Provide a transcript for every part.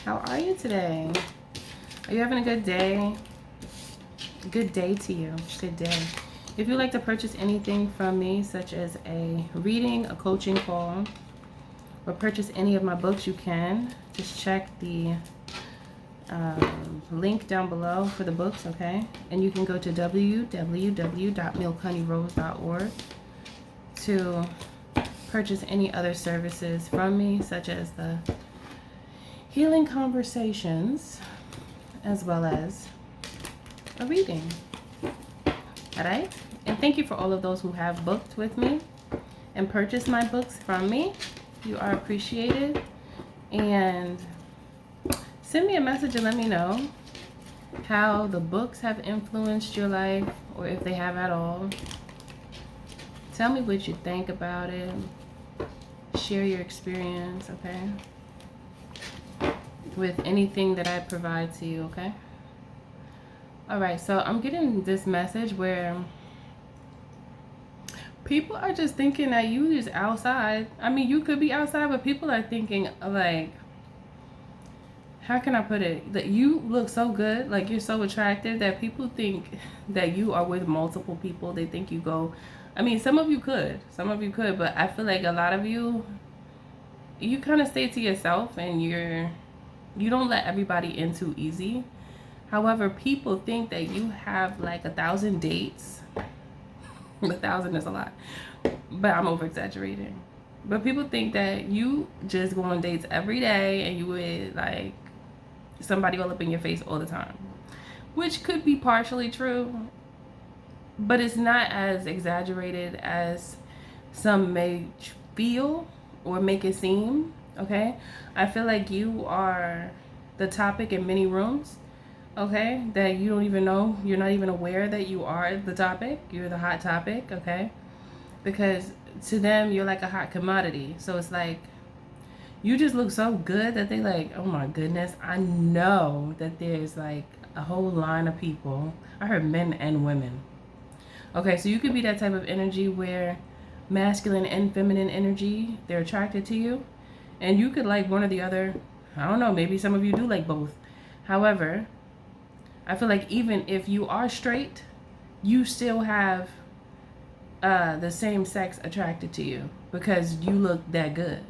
How are you today? Are you having a good day? Good day to you. Good day. If you'd like to purchase anything from me, such as a reading, a coaching call, or purchase any of my books, you can. Just check the link down below for the books, okay? And you can go to www.milkhoneyRose.org to purchase any other services from me, such as the healing conversations, as well as a reading. All right? And thank you for all of those who have booked with me and purchased my books from me. You are appreciated. And send me a message and let me know how the books have influenced your life, or if they have at all. Tell me what you think about it. Share your experience, okay? With anything that I provide to you, okay? All right, so I'm getting this message where people are just thinking that you just outside. I mean, you could be outside, but people are thinking like, how can I put it? That you look so good, like you're so attractive that people think that you are with multiple people. They think you go, I mean, some of you could, but I feel like a lot of you kind of stay to yourself, and you don't let everybody in too easy. However, people think that you have like 1,000 dates. 1,000 is a lot, but I'm over exaggerating. But people think that you just go on dates every day and you would like somebody all up in your face all the time, which could be partially true, but it's not as exaggerated as some may feel or make it seem, okay? I feel like you are the topic in many rooms, okay, that you don't even know. You're not even aware that you are the topic. You're the hot topic, okay? Because to them, you're like a hot commodity. So it's like, you just look so good that they like, oh my goodness, I know that there's like a whole line of people. I heard men and women. Okay, so you could be that type of energy where masculine and feminine energy, they're attracted to you. And you could like one or the other. I don't know, maybe some of you do like both. However, I feel like even if you are straight, you still have the same sex attracted to you because you look that good.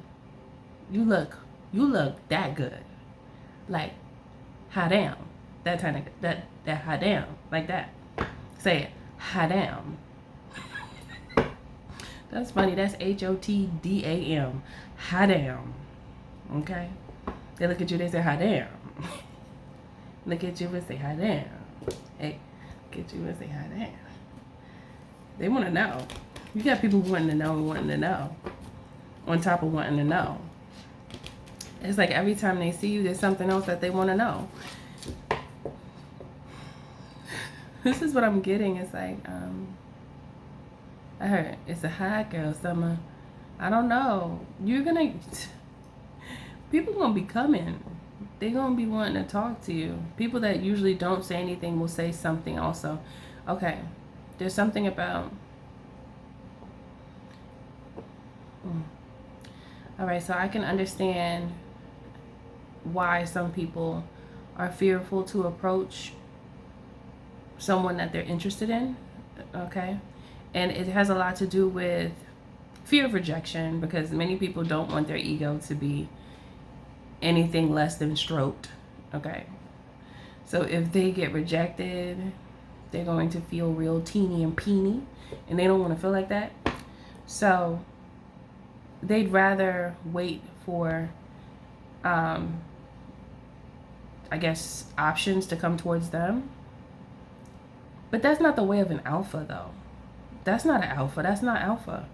You look that good. Like, hot damn. That kind of, that hot damn. Like that. Say it. Hot damn. That's funny. That's HOTDAM. Hot damn. Okay? They look at you, they say hot damn. Look at you and say hot damn. Hey, look at you and say hot damn. They want to know. You got people wanting to know and wanting to know. On top of wanting to know. It's like every time they see you, there's something else that they want to know. This is what I'm getting. It's like, I heard it's a hot girl summer. I don't know. People gonna be coming. They're gonna be wanting to talk to you. People that usually don't say anything will say something also. Okay, there's something about... All right, so I can understand why some people are fearful to approach someone that they're interested in, okay? And it has a lot to do with fear of rejection, because many people don't want their ego to be anything less than stroked, okay? So if they get rejected, they're going to feel real teeny and peeny, and they don't want to feel like that. So they'd rather wait for, I guess, options to come towards them. But that's not the way of an alpha, though. That's not an alpha. That's not alpha.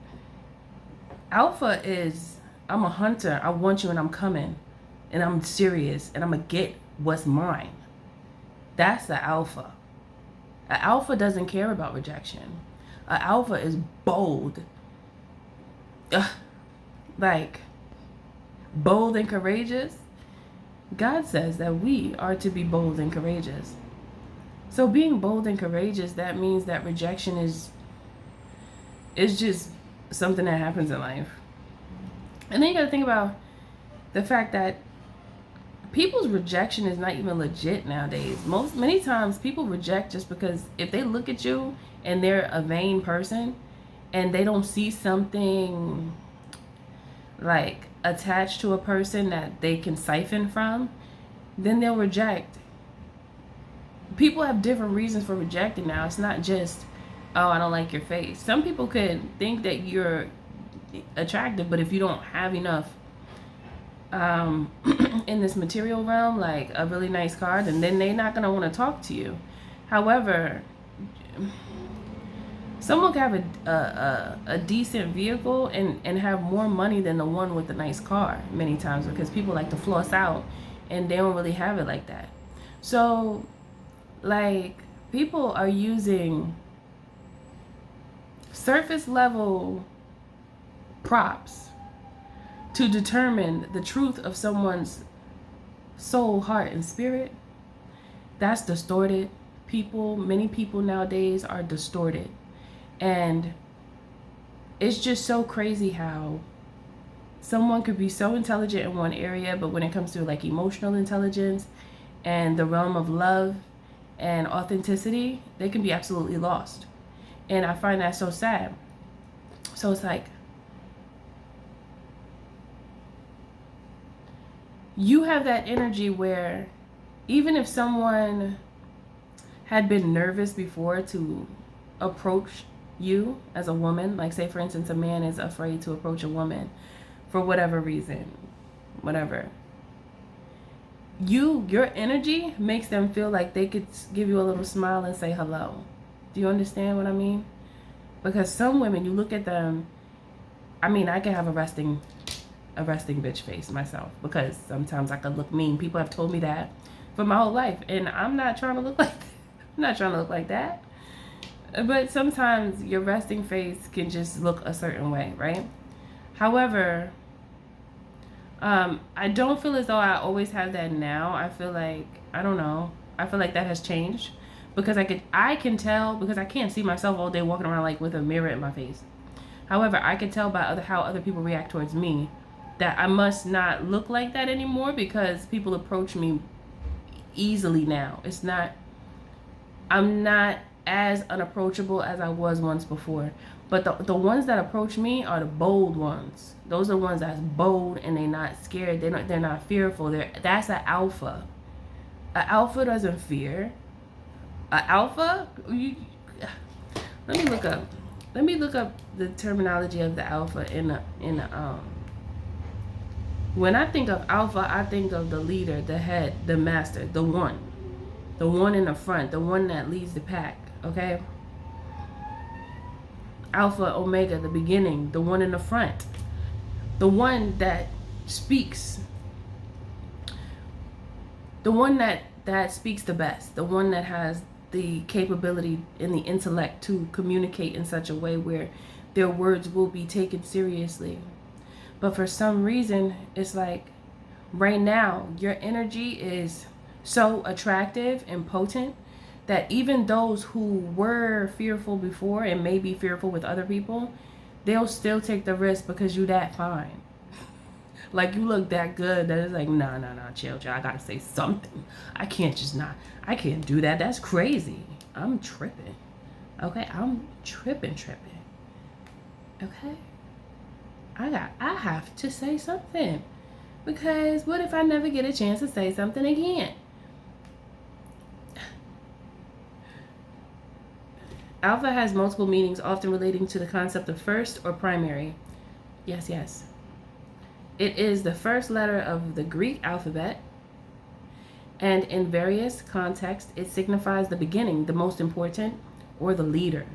Alpha is, I'm a hunter. I want you and I'm coming. And I'm serious. And I'm going to get what's mine. That's the alpha. An alpha doesn't care about rejection. An alpha is bold. Like, bold and courageous. God says that we are to be bold and courageous. So being bold and courageous, that means that rejection is just something that happens in life. And then you got to think about the fact that people's rejection is not even legit nowadays. Many times people reject just because if they look at you and they're a vain person and they don't see something like attached to a person that they can siphon from, then they'll reject. People have different reasons for rejecting now. It's not just, oh, I don't like your face. Some people could think that you're attractive, but if you don't have enough in this material realm, like a really nice car, then they're not going to want to talk to you. However, someone can have a decent vehicle and have more money than the one with the nice car many times, because people like to floss out and they don't really have it like that. So like, people are using surface level props to determine the truth of someone's soul, heart, and spirit. That's distorted. Many people nowadays are distorted. And it's just so crazy how someone could be so intelligent in one area, but when it comes to like emotional intelligence and the realm of love and authenticity, they can be absolutely lost. And I find that so sad. So it's like, you have that energy where even if someone had been nervous before to approach you as a woman, like say for instance a man is afraid to approach a woman for whatever reason, whatever, your energy makes them feel like they could give you a little smile and say hello. Do you understand what I mean? Because some women, you look at them, I mean, I can have a resting bitch face myself, because sometimes I could look mean. People have told me that for my whole life, and I'm not trying to look like that. I'm not trying to look like that. But sometimes your resting face can just look a certain way, right? However, I don't feel as though I always have that now. I feel like, I don't know, I feel like that has changed, because I can tell, because I can't see myself all day walking around like with a mirror in my face. However, I can tell by how other people react towards me that I must not look like that anymore, because people approach me easily now. I'm not as unapproachable as I was once before. But the ones that approach me are the bold ones. Those are the ones that's bold and they're not scared. They're not fearful. That's an alpha. An alpha doesn't fear. An alpha? Let me look up the terminology of the alpha when I think of alpha, I think of the leader, the head, the master, the one in the front, the one that leads the pack, okay? Alpha, Omega, the beginning, the one in the front, the one that speaks, the one that speaks the best, the one that has the capability and the intellect to communicate in such a way where their words will be taken seriously. But for some reason, it's like right now, your energy is so attractive and potent that even those who were fearful before and may be fearful with other people, they'll still take the risk because you that fine. Like, you look that good that it's like, nah, chill. I gotta say something. I can't do that. That's crazy. I'm tripping. Okay, I'm tripping. Okay? I have to say something, because what if I never get a chance to say something again? Alpha has multiple meanings, often relating to the concept of first or primary. Yes. It is the first letter of the Greek alphabet, and in various contexts, it signifies the beginning, the most important, or the leader.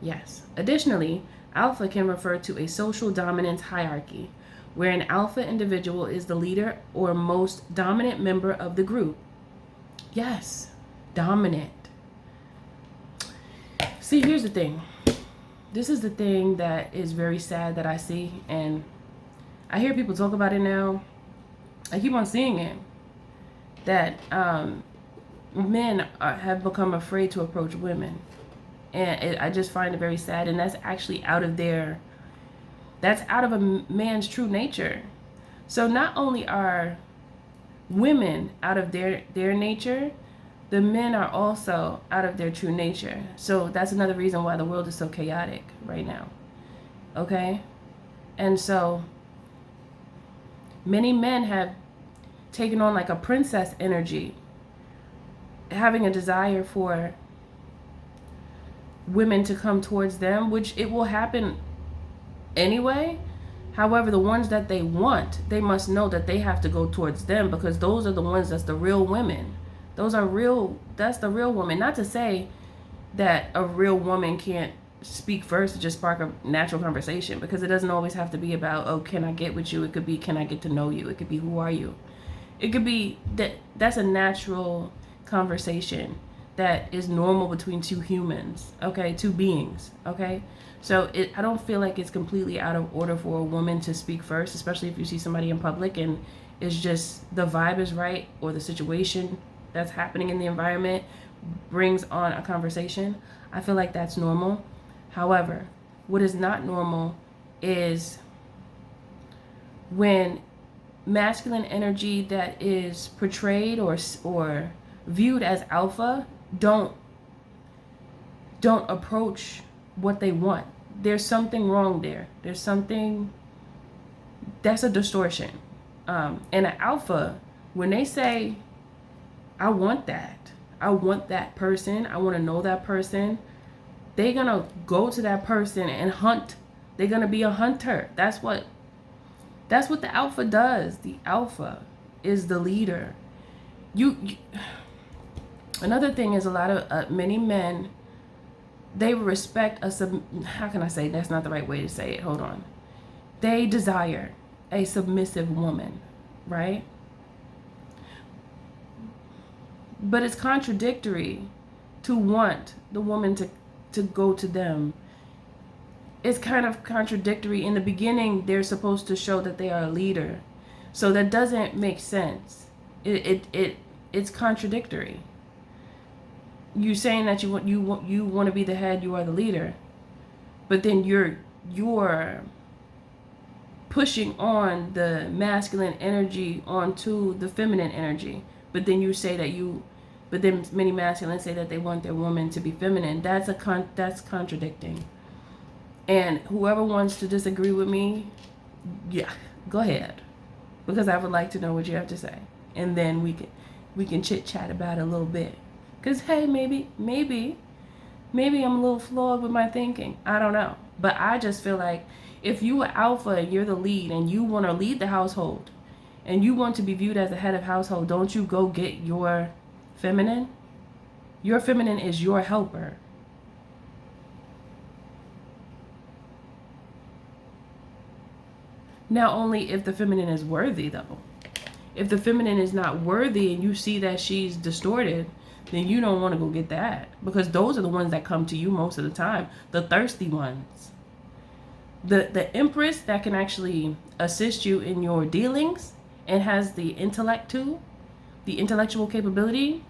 Yes. Additionally, alpha can refer to a social dominance hierarchy, where an alpha individual is the leader or most dominant member of the group. Yes, dominant. See, here's the thing. This is the thing that is very sad that I see, and I hear people talk about it now. I keep on seeing it, that men have become afraid to approach women. And I just find it very sad, and that's actually out of a man's true nature. So not only are women out of their nature, the men are also out of their true nature. So that's another reason why the world is so chaotic right now. Okay? And so many men have taken on like a princess energy, having a desire for women to come towards them, which it will happen anyway. However, the ones that they want, they must know that they have to go towards them, because those are the ones that's the real women. Those are real, that's the real woman. Not to say that a real woman can't speak first to just spark a natural conversation, because it doesn't always have to be about, oh, can I get with you? It could be, can I get to know you? It could be, who are you? It could be that's a natural conversation that is normal between two humans, okay? Two beings, okay? So I don't feel like it's completely out of order for a woman to speak first, especially if you see somebody in public and it's just the vibe is right, or the situation that's happening in the environment brings on a conversation. I feel like that's normal. However, what is not normal is when masculine energy that is portrayed or viewed as alpha don't approach what they want. There's something wrong there. There's something that's a distortion. And an alpha, when they say, I want that person, I want to know that person, they're gonna go to that person and hunt. They're gonna be a hunter. That's what the alpha does. The alpha is the leader. Another thing is, a lot of many men, they respect how can I say, that's not the right way to say it. Hold on. They desire a submissive woman, right? But it's contradictory to want the woman to go to them. It's kind of contradictory. In the beginning, they're supposed to show that they are a leader. So that doesn't make sense. It's contradictory. You saying that you want to be the head, you are the leader, but then you're pushing on the masculine energy onto the feminine energy. But then you say but then many masculines say that they want their woman to be feminine. That's contradicting. And whoever wants to disagree with me, yeah, go ahead, because I would like to know what you have to say, and then we can chit chat about it a little bit. Because, hey, maybe I'm a little flawed with my thinking. I don't know. But I just feel like if you are alpha and you're the lead and you want to lead the household and you want to be viewed as the head of household, don't you go get your feminine? Your feminine is your helper. Now, only if the feminine is worthy, though. If the feminine is not worthy and you see that she's distorted, then you don't want to go get that, because those are the ones that come to you most of the time, the thirsty ones. The Empress that can actually assist you in your dealings and has the intellect too, the intellectual capability,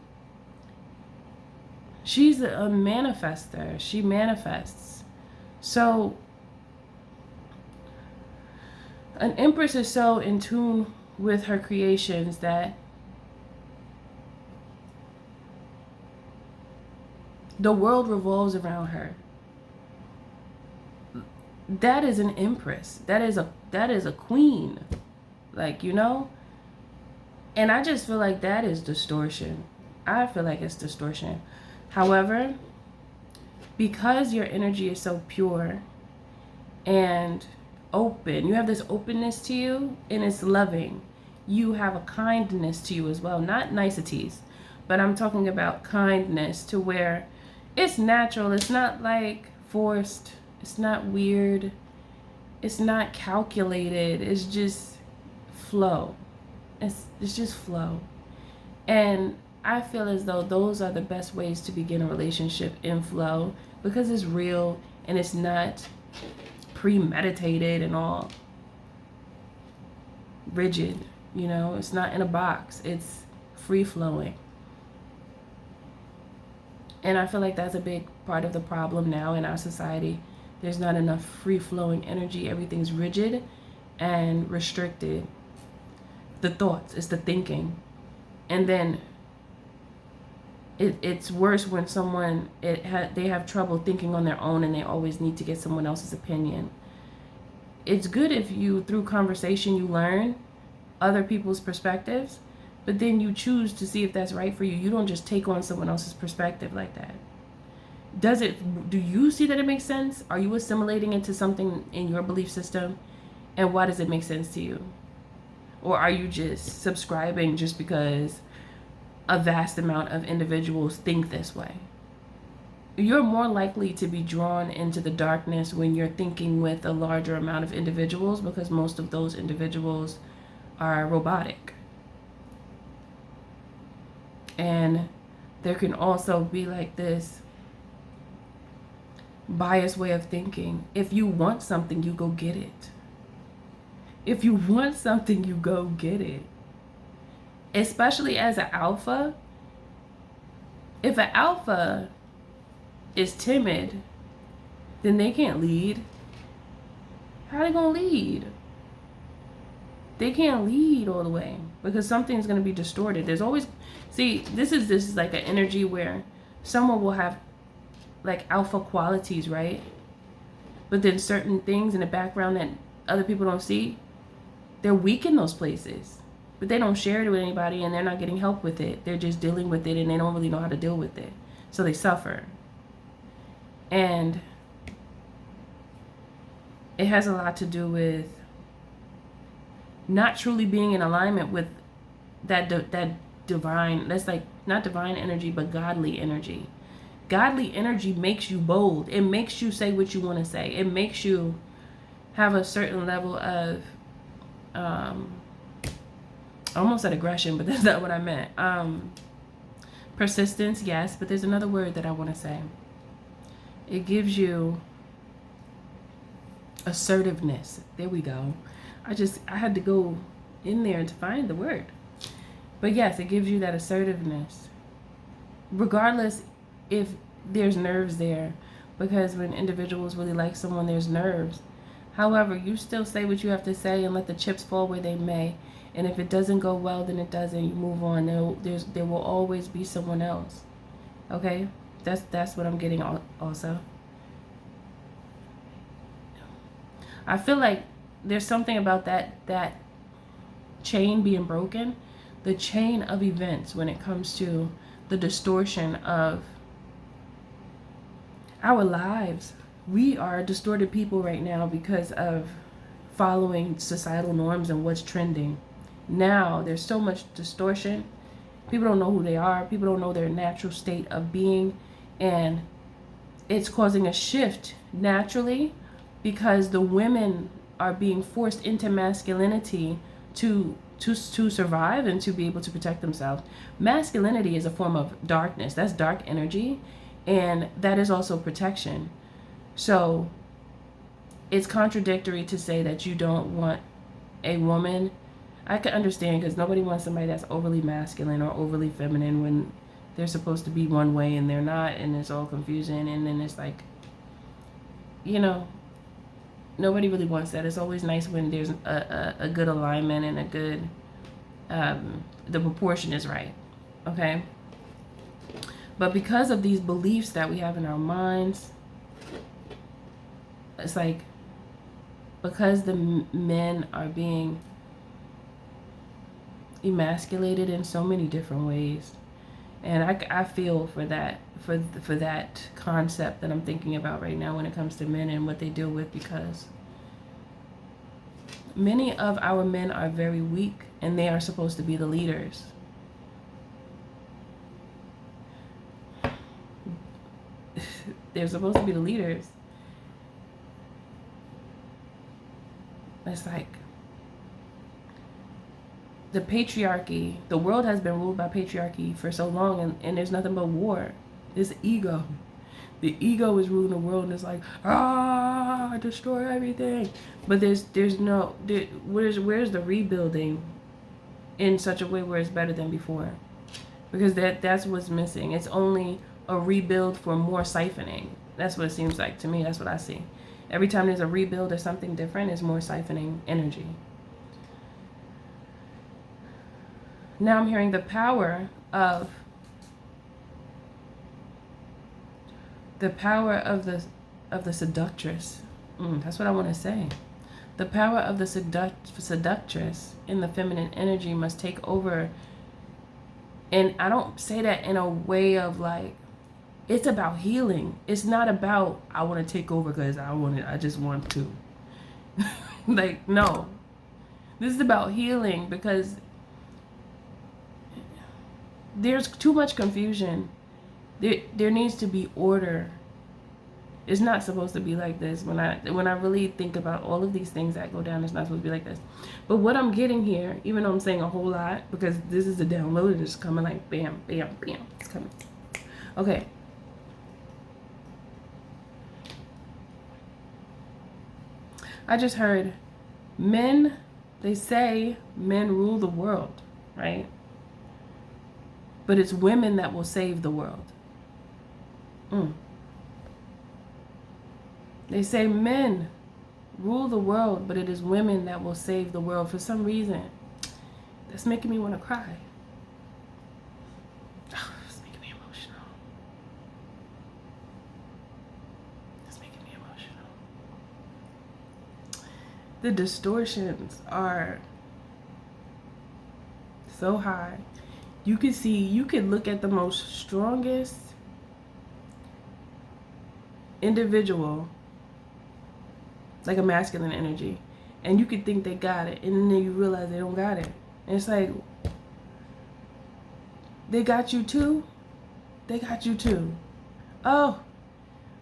she's a manifester. She manifests. So an Empress is so in tune with her creations that the world revolves around her. That is an Empress. That is a queen. Like, you know? And I just feel like that is distortion. I feel like it's distortion. However, because your energy is so pure and open, you have this openness to you, and it's loving. You have a kindness to you as well. Not niceties, but I'm talking about kindness to where it's natural. It's not like forced. It's not weird. It's not calculated. It's just flow. It's just flow. And I feel as though those are the best ways to begin a relationship, in flow, because it's real and it's not premeditated and all rigid. You know, it's not in a box. It's free flowing. And I feel like that's a big part of the problem now in our society. There's not enough free-flowing energy. Everything's rigid and restricted. The thoughts, it's the thinking. And then it's worse when someone they have trouble thinking on their own and they always need to get someone else's opinion. It's good if you, through conversation, you learn other people's perspectives, but then you choose to see if that's right for you. You don't just take on someone else's perspective like that. Do you see that it makes sense? Are you assimilating into something in your belief system? And why does it make sense to you? Or are you just subscribing just because a vast amount of individuals think this way? You're more likely to be drawn into the darkness when you're thinking with a larger amount of individuals, because most of those individuals are robotic. And there can also be like this biased way of thinking. If you want something, you go get it. If you want something, you go get it. Especially as an alpha. If an alpha is timid, then they can't lead. How are they gonna lead? They can't lead all the way because something's gonna be distorted. There's always, see, this is like an energy where someone will have like alpha qualities, right? But then certain things in the background that other people don't see, they're weak in those places, but they don't share it with anybody and they're not getting help with it. They're just dealing with it and they don't really know how to deal with it. So they suffer. And it has a lot to do with not truly being in alignment with that divine, that's like not divine energy, but godly energy. Godly energy makes you bold. It makes you say what you want to say. It makes you have a certain level of I almost said aggression, but that's not what I meant. Persistence, yes, but there's another word that I want to say. It gives you assertiveness. There we go. I had to go in there to find the word. But yes, it gives you that assertiveness. Regardless if there's nerves there, because when individuals really like someone, there's nerves. However, you still say what you have to say and let the chips fall where they may. And if it doesn't go well, then it doesn't. You move on. There will always be someone else. Okay? That's what I'm getting also. I feel like there's something about that chain being broken, the chain of events when it comes to the distortion of our lives. We are distorted people right now because of following societal norms and what's trending. Now there's so much distortion. People don't know who they are. People don't know their natural state of being. And it's causing a shift naturally because the women are being forced into masculinity to survive and to be able to protect themselves. Masculinity is a form of darkness. That's dark energy. And that is also protection. So it's contradictory to say that you don't want a woman. I can understand because nobody wants somebody that's overly masculine or overly feminine when they're supposed to be one way and they're not, and it's all confusing. And then it's like, nobody really wants that. It's always nice when there's a good alignment and a good, the proportion is right. Okay? But because of these beliefs that we have in our minds, it's like, because the men are being emasculated in so many different ways. And I feel for that, for that concept that I'm thinking about right now when it comes to men and what they deal with, because many of our men are very weak and they are supposed to be the leaders. They're supposed to be the leaders. It's like the patriarchy. The world has been ruled by patriarchy for so long, and there's nothing but war. This ego. The ego is ruling the world, and it's like, destroy everything. But where's the rebuilding in such a way where it's better than before? Because that's what's missing. It's only a rebuild for more siphoning. That's what it seems like to me. That's what I see. Every time there's a rebuild or something different, it's more siphoning energy. Now I'm hearing the power of the seductress. That's what I want to say. The power of the seductress in the feminine energy must take over. And I don't say that in a way of like, it's about healing. It's not about, I want to take over because I just want to. Like, no. This is about healing because there's too much confusion. There needs to be order. It's not supposed to be like this. When I really think about all of these things that go down, it's not supposed to be like this. But what I'm getting here, even though I'm saying a whole lot, because this is a download, and it's coming like bam, bam, bam. It's coming. Okay. I just heard men, they say men rule the world, right? But it's women that will save the world. They say men rule the world, but it is women that will save the world. For some reason, that's making me want to cry. Oh, it's making me emotional. It's making me emotional. The distortions are so high. You can look at the most strongest individual, like a masculine energy, and you could think they got it, and then you realize they don't got it. And it's like, they got you too? They got you too. Oh,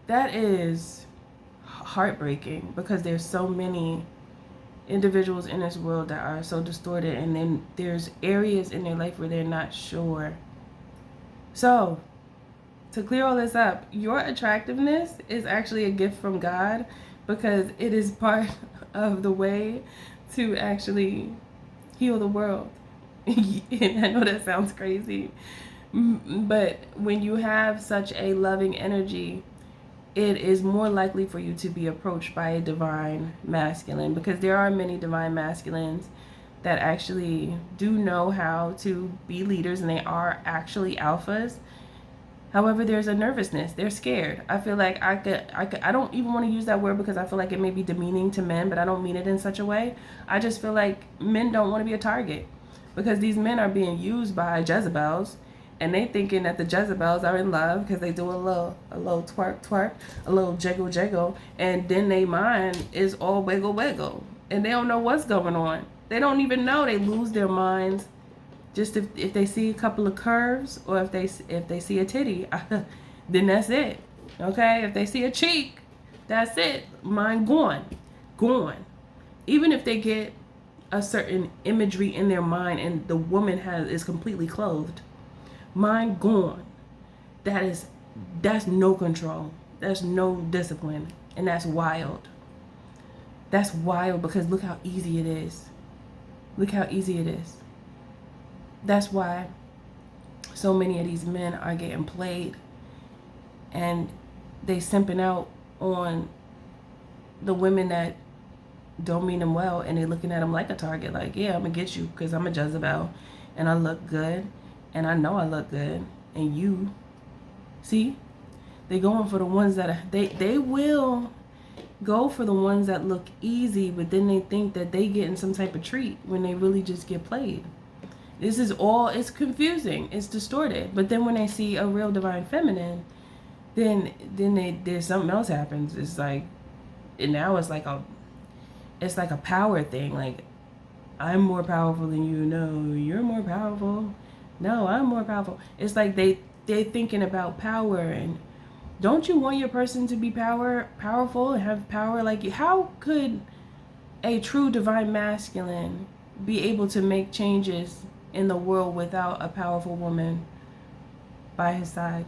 that is heartbreaking, because there's so many individuals in this world that are so distorted, and then there's areas in their life where they're not sure. So, to clear all this up, your attractiveness is actually a gift from God, because it is part of the way to actually heal the world. And I know that sounds crazy, but when you have such a loving energy, it is more likely for you to be approached by a divine masculine, because there are many divine masculines that actually do know how to be leaders, and they are actually alphas. However, there's a nervousness. They're scared. I feel like I don't even want to use that word, because I feel like it may be demeaning to men, but I don't mean it in such a way. I just feel like men don't want to be a target, because these men are being used by Jezebels, and they thinking that the Jezebels are in love because they do a little twerk twerk, a little jiggle jiggle, and then their mind is all wiggle wiggle, and they don't know what's going on. They don't even know. They lose their minds. Just if they see a couple of curves, or if they see a titty, then that's it. Okay? If they see a cheek, that's it. Mind gone. Even if they get a certain imagery in their mind and the woman is completely clothed, mind gone. That's no control. That's no discipline. And that's wild. That's wild, because look how easy it is. Look how easy it is. That's why so many of these men are getting played, and they simping out on the women that don't mean them well, and they're looking at them like a target. Like, yeah, I'm gonna get you because I'm a Jezebel and I look good, and I know I look good, and you see, they going for the ones that they will go for the ones that look easy, but then they think that they getting some type of treat when they really just get played. This is all, it's confusing, it's distorted. But then when they see a real divine feminine, then there's something else happens. It's like, and now it's like a power thing. Like, I'm more powerful than you. No, you're more powerful. No, I'm more powerful. It's like they're thinking about power, and don't you want your person to be powerful and have power like you? How could a true divine masculine be able to make changes in the world without a powerful woman by his side?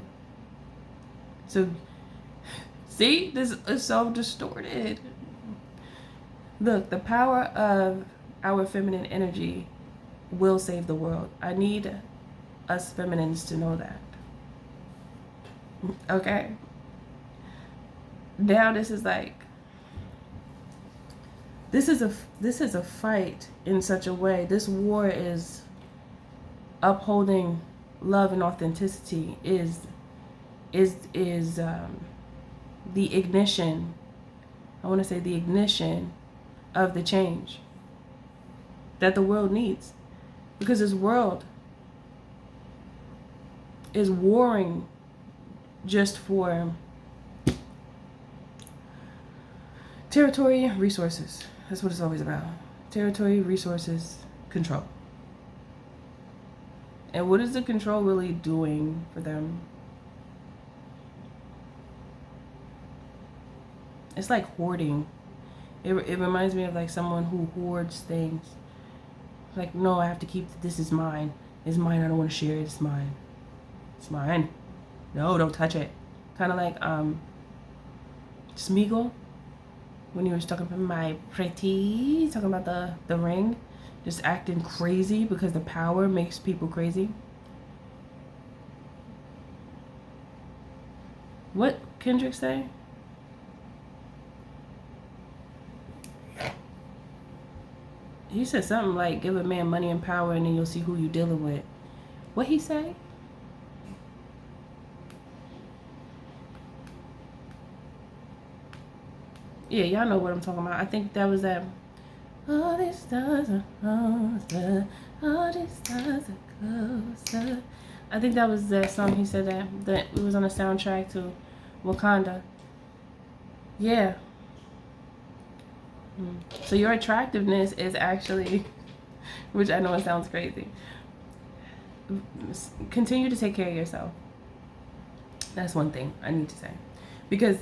So, see, this is so distorted. Look, the power of our feminine energy will save the world. I need us feminines to know that. Okay? Now this is a fight in such a way. This war is upholding love and authenticity is the ignition. I want to say the ignition of the change that the world needs, because this world is warring just for territory, resources. That's what it's always about. Territory, resources, control. And what is the control really doing for them? It's like hoarding. It reminds me of like someone who hoards things. Like, no, I have to keep, this is mine. It's mine, I don't want to share it, it's mine. It's mine. No, don't touch it. Kind of like Smeagol, when he was talking about my pretty, talking about the ring, just acting crazy because the power makes people crazy. What Kendrick say? He said something like, give a man money and power and then you'll see who you dealing with. What he say? Yeah, y'all know what I'm talking about. I think that was that. All these stars are closer. All these stars are closer. I think that was that song he said that it was on the soundtrack to Wakanda. Yeah. So your attractiveness is actually, which I know it sounds crazy, continue to take care of yourself. That's one thing I need to say. Because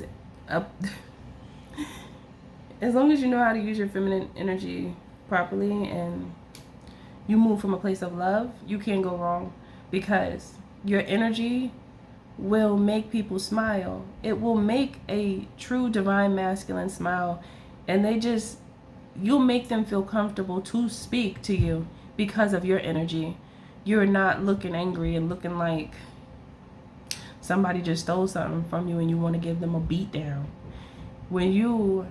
as long as you know how to use your feminine energy properly and you move from a place of love, you can't go wrong, because your energy will make people smile. It will make a true divine masculine smile, and you'll make them feel comfortable to speak to you because of your energy. You're not looking angry and looking like somebody just stole something from you and you want to give them a beat down. When you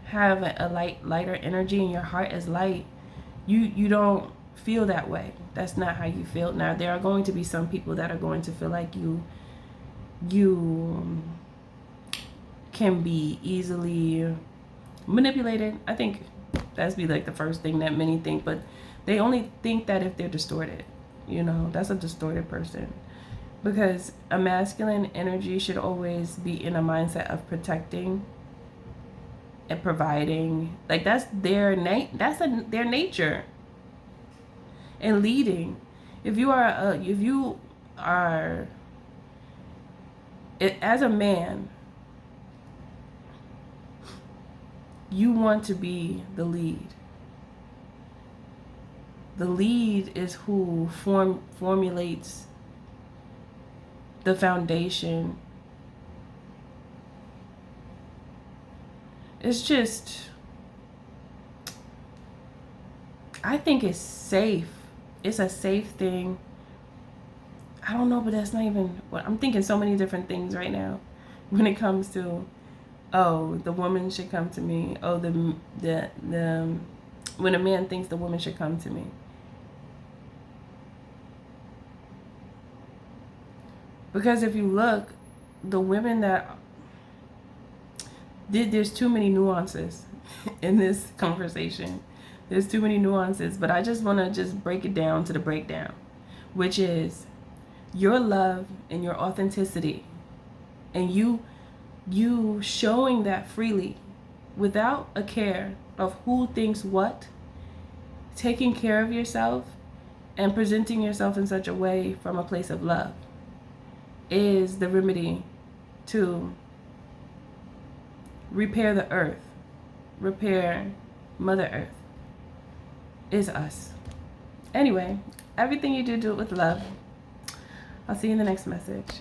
have a lighter energy and your heart is light, you don't feel that way. That's not how you feel. Now, there are going to be some people that are going to feel like you can be easily manipulated. I think that's be like the first thing that many think, but they only think that if they're distorted. You know, that's a distorted person. Because a masculine energy should always be in a mindset of protecting and providing. Like, that's their their nature. And leading. If you are as a man, you want to be the lead. The lead is who formulates the foundation. It's just, I think it's safe. It's a safe thing. I don't know, but that's not even what I'm thinking. So many different things right now when it comes to, oh, the woman should come to me. Oh, the when a man thinks the woman should come to me. Because if you look, the women that there's too many nuances in this conversation. There's too many nuances, but I just want to just break it down to the breakdown, which is your love and your authenticity, and you showing that freely without a care of who thinks what, taking care of yourself and presenting yourself in such a way from a place of love is the remedy to repair the earth, repair Mother Earth. Is us. Anyway, everything you do it with love. I'll see you in the next message.